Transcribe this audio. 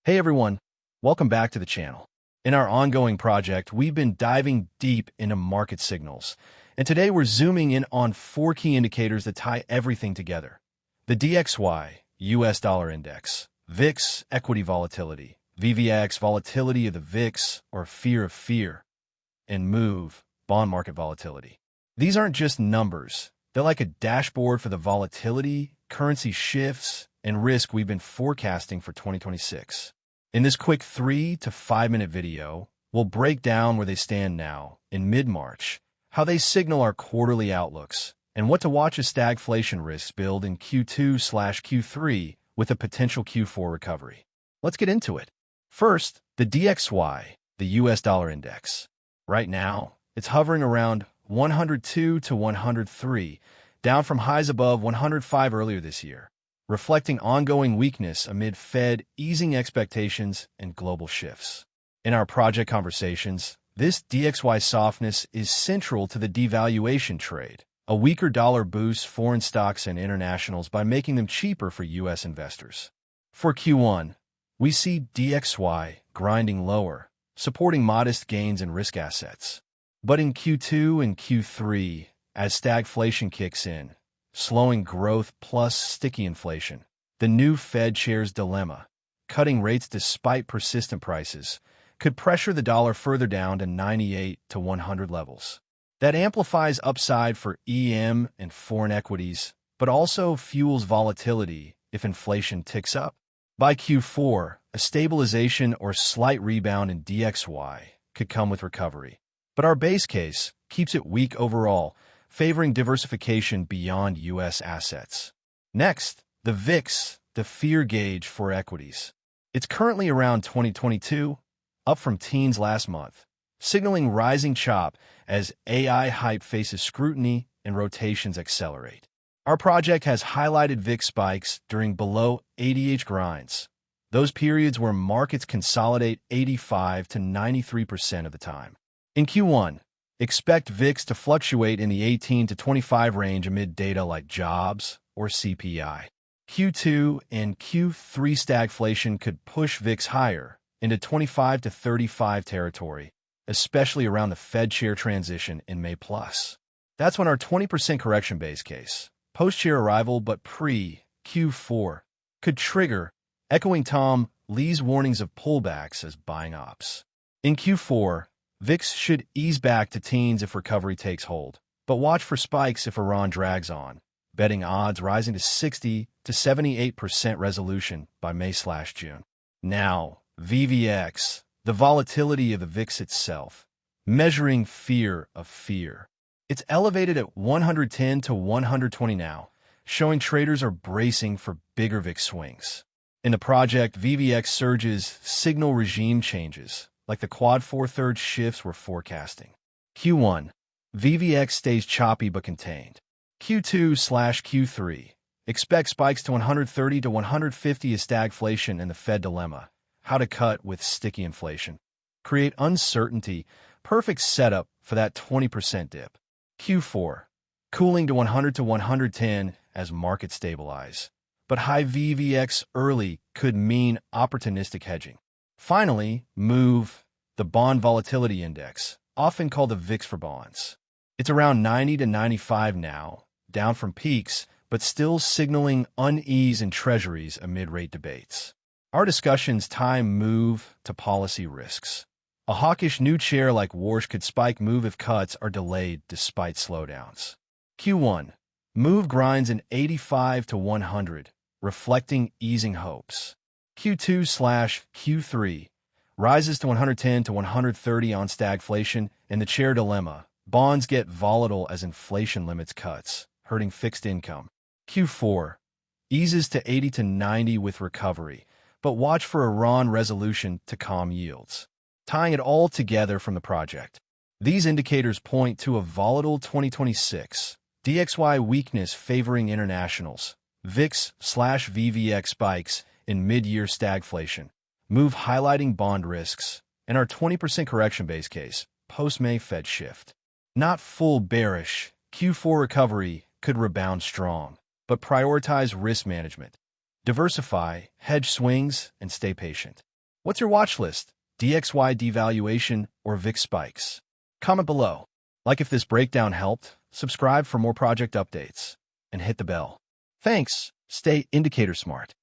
Hey everyone, welcome back to the channel. In our ongoing project, we've been diving deep into market signals, and today we're zooming in on four key indicators that tie everything together. The DXY, US dollar index, VIX, equity volatility, VVIX, volatility of the VIX, or fear of fear, and MOVE, bond market volatility. These aren't just numbers, they're like a dashboard for the volatility, currency shifts, and risk we've been forecasting for 2026. In this quick 3 to 5 minute video, we'll break down where they stand now, in mid-March, how they signal our quarterly outlooks, and what to watch as stagflation risks build in Q2/Q3 with a potential Q4 recovery. Let's get into it. First, the DXY, the US dollar index. Right now, it's hovering around 102 to 103, down from highs above 105 earlier this year, reflecting ongoing weakness amid Fed easing expectations and global shifts. In our project conversations, this DXY softness is central to the devaluation trade. A weaker dollar boosts foreign stocks and internationals by making them cheaper for U.S. investors. For Q1, we see DXY grinding lower, supporting modest gains in risk assets. But in Q2 and Q3, as stagflation kicks in, slowing growth plus sticky inflation, the new Fed chair's dilemma, cutting rates despite persistent prices, could pressure the dollar further down to 98 to 100 levels. That amplifies upside for EM and foreign equities, but also fuels volatility if inflation ticks up. By Q4, a stabilization or slight rebound in DXY could come with recovery. But our base case keeps it weak overall, favoring diversification beyond U.S. assets. Next, the VIX, the fear gauge for equities. It's currently around 2022, up from teens last month, signaling rising chop as AI hype faces scrutiny and rotations accelerate. Our project has highlighted VIX spikes during below 80H grinds, those periods where markets consolidate 85 to 93% of the time. In Q1, expect VIX to fluctuate in the 18 to 25 range amid data like jobs or CPI. Q2 and Q3 stagflation could push VIX higher into 25 to 35 territory, especially around the Fed chair transition in May+. That's when our 20% correction base case, post-chair arrival but pre-Q4, could trigger, echoing Tom Lee's warnings of pullbacks as buying ops. In Q4, VIX should ease back to teens if recovery takes hold, but watch for spikes if Iran drags on, betting odds rising to 60 to 78% resolution by May/June. Now, VVIX, the volatility of the VIX itself, measuring fear of fear. It's elevated at 110 to 120 now, showing traders are bracing for bigger VIX swings. In the project, VVIX surges signal regime changes, like the quad 4/3 shifts we're forecasting. Q1, VVIX stays choppy but contained. Q2/Q3, expect spikes to 130 to 150 as stagflation and the Fed dilemma, how to cut with sticky inflation. Create uncertainty, perfect setup for that 20% dip. Q4, cooling to 100 to 110 as markets stabilize. But high VVIX early could mean opportunistic hedging. Finally, MOVE, the bond volatility index, often called the VIX for bonds. It's around 90 to 95 now, down from peaks, but still signaling unease in treasuries amid rate debates. Our discussions tie MOVE to policy risks. A hawkish new chair like Warsh could spike MOVE if cuts are delayed despite slowdowns. Q1, MOVE grinds in 85 to 100, reflecting easing hopes. Q2/Q3 rises to 110 to 130 on stagflation and the chair dilemma. Bonds get volatile as inflation limits cuts, hurting fixed income. Q4 eases to 80 to 90 with recovery, but watch for Iran resolution to calm yields. Tying it all together from the project, these indicators point to a volatile 2026, DXY weakness favoring internationals, VIX/VVIX spikes in mid-year stagflation, MOVE highlighting bond risks, and our 20% correction base case, post-May Fed shift. Not full bearish, Q4 recovery could rebound strong, but prioritize risk management. Diversify, hedge swings, and stay patient. What's your watch list? DXY devaluation or VIX spikes? Comment below. Like if this breakdown helped, subscribe for more project updates, and hit the bell. Thanks. Stay indicator smart.